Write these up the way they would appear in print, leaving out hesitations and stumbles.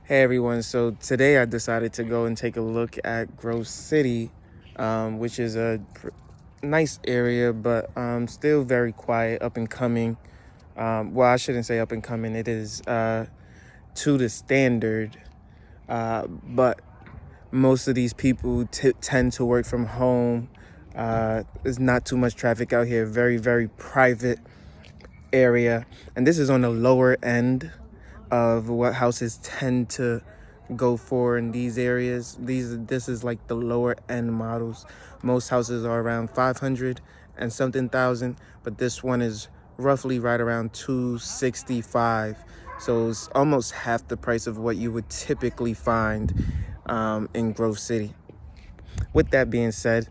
Hey everyone, so today I decided to go and take a look at Grove City, which is a nice area, but still very quiet, up and coming. Well, I shouldn't say up and coming, it is to the standard, but most of these people tend to work from home. There's not too much traffic out here, very, very private area, and this is on the lower end of what houses tend to go for in these areas. This is like the lower end models. Most houses are around 500 and something thousand, but this one is roughly right around 265. So it's almost half the price of what you would typically find in Grove City. With that being said,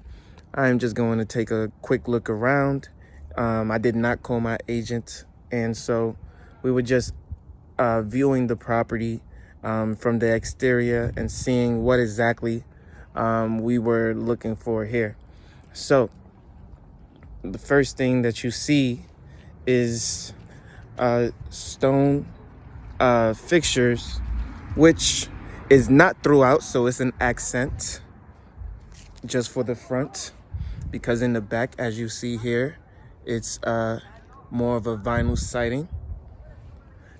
I'm just going to take a quick look around. I did not call my agent, and so we were just viewing the property from the exterior and seeing what exactly we were looking for here. So the first thing that you see is stone fixtures, which is not throughout, so it's an accent just for the front, because in the back, as you see here, it's more of a vinyl siding.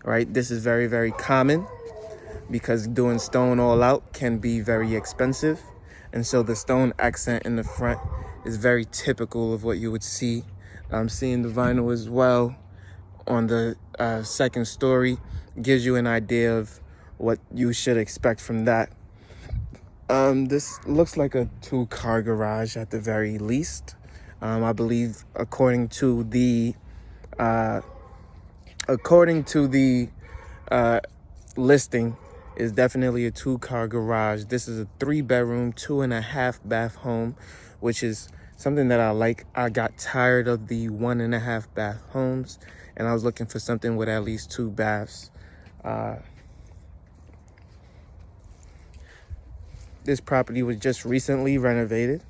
Right, this is very, very common because doing stone all out can be very expensive, and so the stone accent in the front is very typical of what you would see. I'm seeing the vinyl as well on the second story, gives you an idea of what you should expect from that. This looks like a 2-car garage at the very least. I believe according to the listing, is definitely a 2-car garage. This is a 3-bedroom, 2.5-bath home, which is something that I like. I got tired of the 1.5-bath homes, and I was looking for something with at least 2 baths. This property was just recently renovated,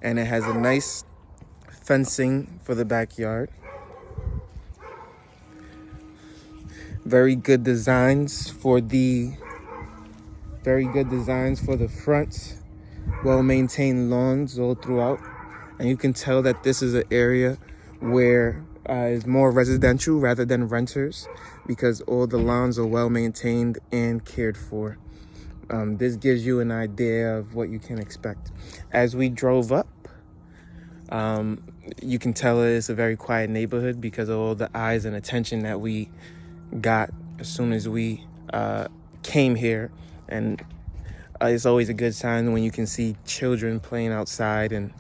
and it has a nice fencing for the backyard. Very good designs for the front. Well-maintained lawns all throughout, and you can tell that this is an area where is more residential rather than renters, because all the lawns are well-maintained and cared for. This gives you an idea of what you can expect. As we drove up, you can tell it's a very quiet neighborhood because of all the eyes and attention that we got as soon as we came here. And it's always a good sign when you can see children playing outside and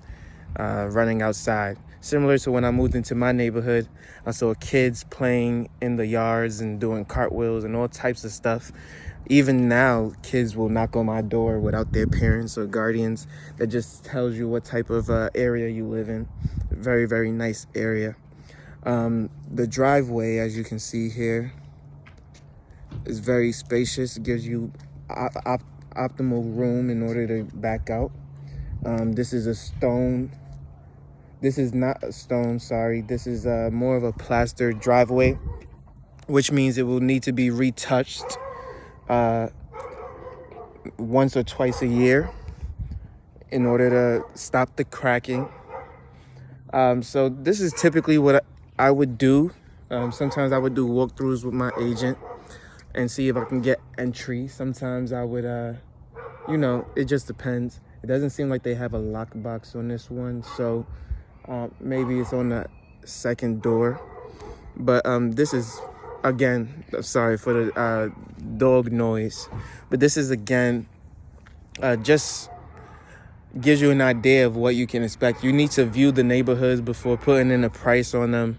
running outside. Similar to when I moved into my neighborhood, I saw kids playing in the yards and doing cartwheels and all types of stuff. Even now, kids will knock on my door without their parents or guardians. That just tells you what type of area you live in. Very, very nice area. The driveway, as you can see here, is very spacious. It gives you optimal room in order to back out. This is a stone. This is not a stone, sorry. This is more of a plastered driveway, which means it will need to be retouched once or twice a year in order to stop the cracking. So this is typically what I would do. Sometimes I would do walkthroughs with my agent and see if I can get entry. Sometimes I would, it just depends. It doesn't seem like they have a lockbox on this one, so maybe it's on the second door. But this is, again, sorry for the dog noise, but this is, again, just gives you an idea of what you can expect. You need to view the neighborhoods before putting in a price on them.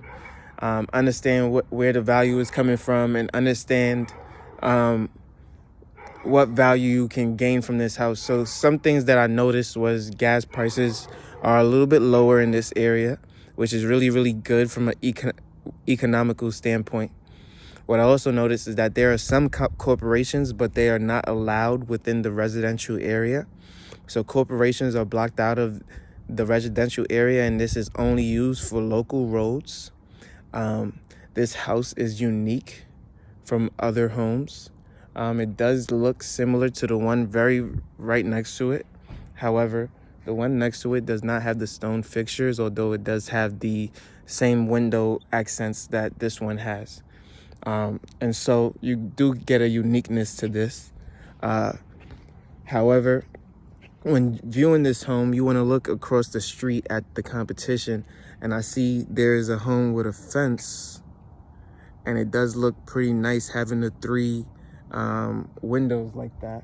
Understand where the value is coming from, and understand what value you can gain from this house. So some things that I noticed was gas prices are a little bit lower in this area, which is really, really good from an economical standpoint. What I also noticed is that there are some corporations, but they are not allowed within the residential area. So corporations are blocked out of the residential area, and this is only used for local roads. This house is unique from other homes. It does look similar to the one very right next to it. However, the one next to it does not have the stone fixtures, although it does have the same window accents that this one has. And so you do get a uniqueness to this. However, when viewing this home, you want to look across the street at the competition, and I see there's a home with a fence, and it does look pretty nice having the three windows like that.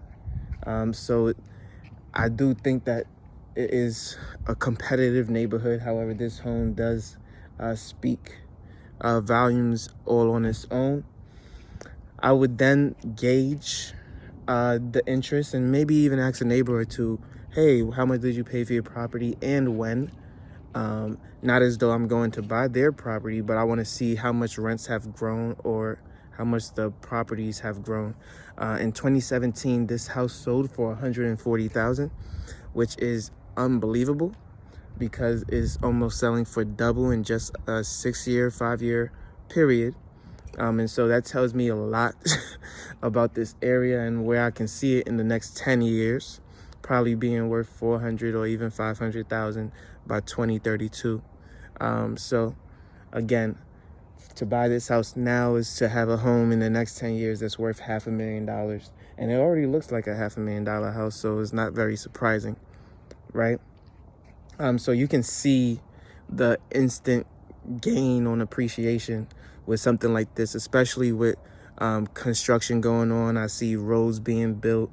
So I do think that it is a competitive neighborhood. However, this home does speak volumes all on its own. I would then gauge the interest and maybe even ask a neighbor or two, hey, how much did you pay for your property and when? Not as though I'm going to buy their property, but I want to see how much rents have grown or how much the properties have grown. In 2017, this house sold for $140,000, which is unbelievable because it's almost selling for double in just a 6-year, 5-year period. And so that tells me a lot about this area and where I can see it in the next 10 years, probably being worth 400 or even 500,000 by 2032. So again, to buy this house now is to have a home in the next 10 years that's worth $500,000. And it already looks like a $500,000 house, so it's not very surprising, right? So you can see the instant gain on appreciation with something like this, especially with construction going on. I see roads being built,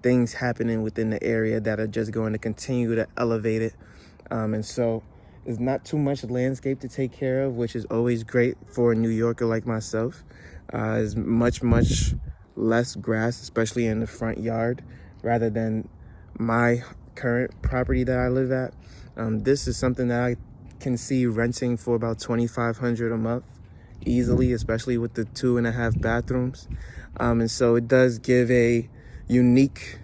things happening within the area that are just going to continue to elevate it. And so there's not too much landscape to take care of, which is always great for a New Yorker like myself. There's much less grass, especially in the front yard, rather than my current property that I live at. This is something that I can see renting for about $2,500 a month easily, especially with the 2.5 bathrooms. And so it does give a unique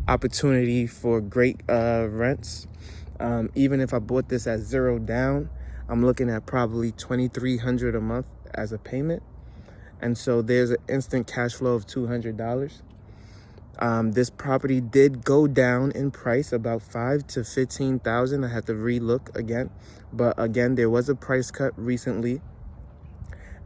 opportunity for great rents. Even if I bought this at 0 down, I'm looking at probably $2,300 a month as a payment. And so there's an instant cash flow of $200. This property did go down in price about $5,000 to $15,000. I had to relook again, but again, there was a price cut recently.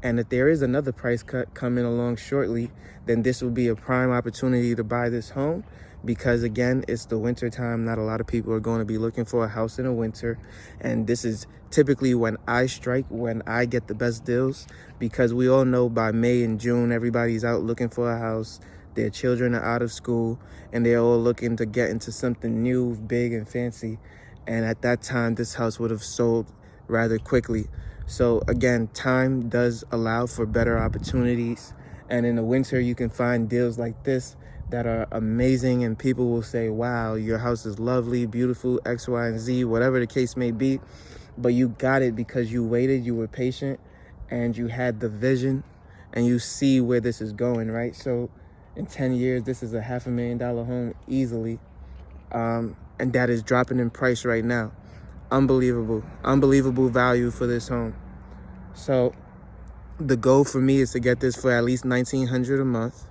And if there is another price cut coming along shortly, then this will be a prime opportunity to buy this home because, again, it's the winter time. Not a lot of people are going to be looking for a house in the winter. And this is typically when I strike, when I get the best deals, because we all know by May and June, everybody's out looking for a house. Their children are out of school and they're all looking to get into something new, big and fancy. And at that time, this house would have sold rather quickly. So again, time does allow for better opportunities. And in the winter, you can find deals like this that are amazing. And people will say, wow, your house is lovely, beautiful, X, Y, and Z, whatever the case may be. But you got it because you waited, you were patient, and you had the vision, and you see where this is going, right? So in 10 years, this is a $500,000 home easily. And that is dropping in price right now. Unbelievable value for this home. So the goal for me is to get this for at least $1,900 a month.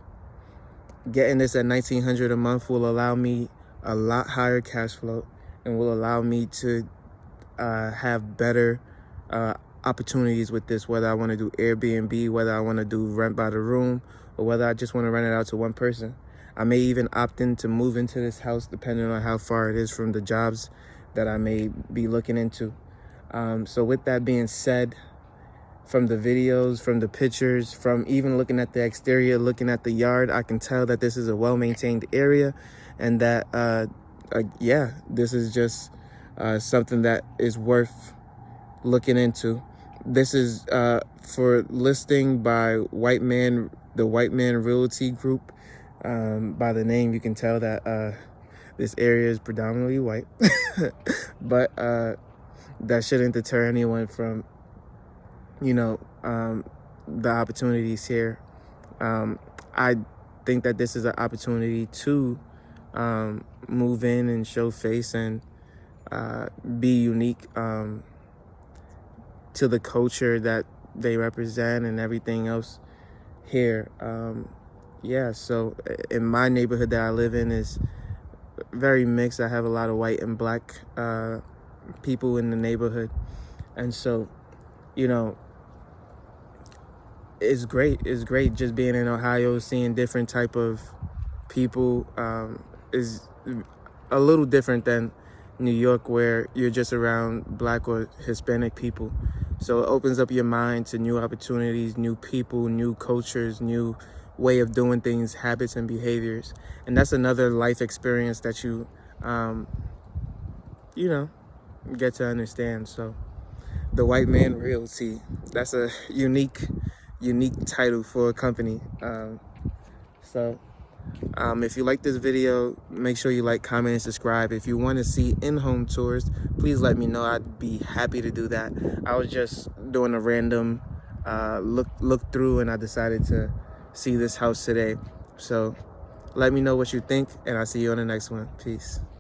Getting this at $1,900 a month will allow me a lot higher cash flow and will allow me to have better opportunities with this, whether I want to do Airbnb, whether I want to do rent by the room, or whether I just want to rent it out to one person. I may even opt in to move into this house depending on how far it is from the jobs that I may be looking into. So with that being said, from the videos, from the pictures, from even looking at the exterior, looking at the yard, I can tell that this is a well-maintained area and that, yeah, this is just something that is worth looking into. This is for listing by the White Man Realty Group. By the name, you can tell that this area is predominantly white, but that shouldn't deter anyone from, the opportunities here. I think that this is an opportunity to move in and show face and be unique to the culture that they represent and everything else. here. Yeah, so in my neighborhood that I live in is very mixed. I have a lot of white and black people in the neighborhood. And so, you know, it's great. It's great just being in Ohio, seeing different type of people. Is a little different than New York, where you're just around black or Hispanic people. So it opens up your mind to new opportunities, new people, new cultures, new way of doing things, habits and behaviors. And that's another life experience that um, you know, get to understand. So the White Man Realty, that's a unique title for a company. So if you like this video, make sure you like, comment, and subscribe. If you want to see in-home tours, please let me know. I'd be happy to do that. I was just doing a random look through, and I decided to see this house today. So let me know what you think, and I'll see you on the next one. Peace.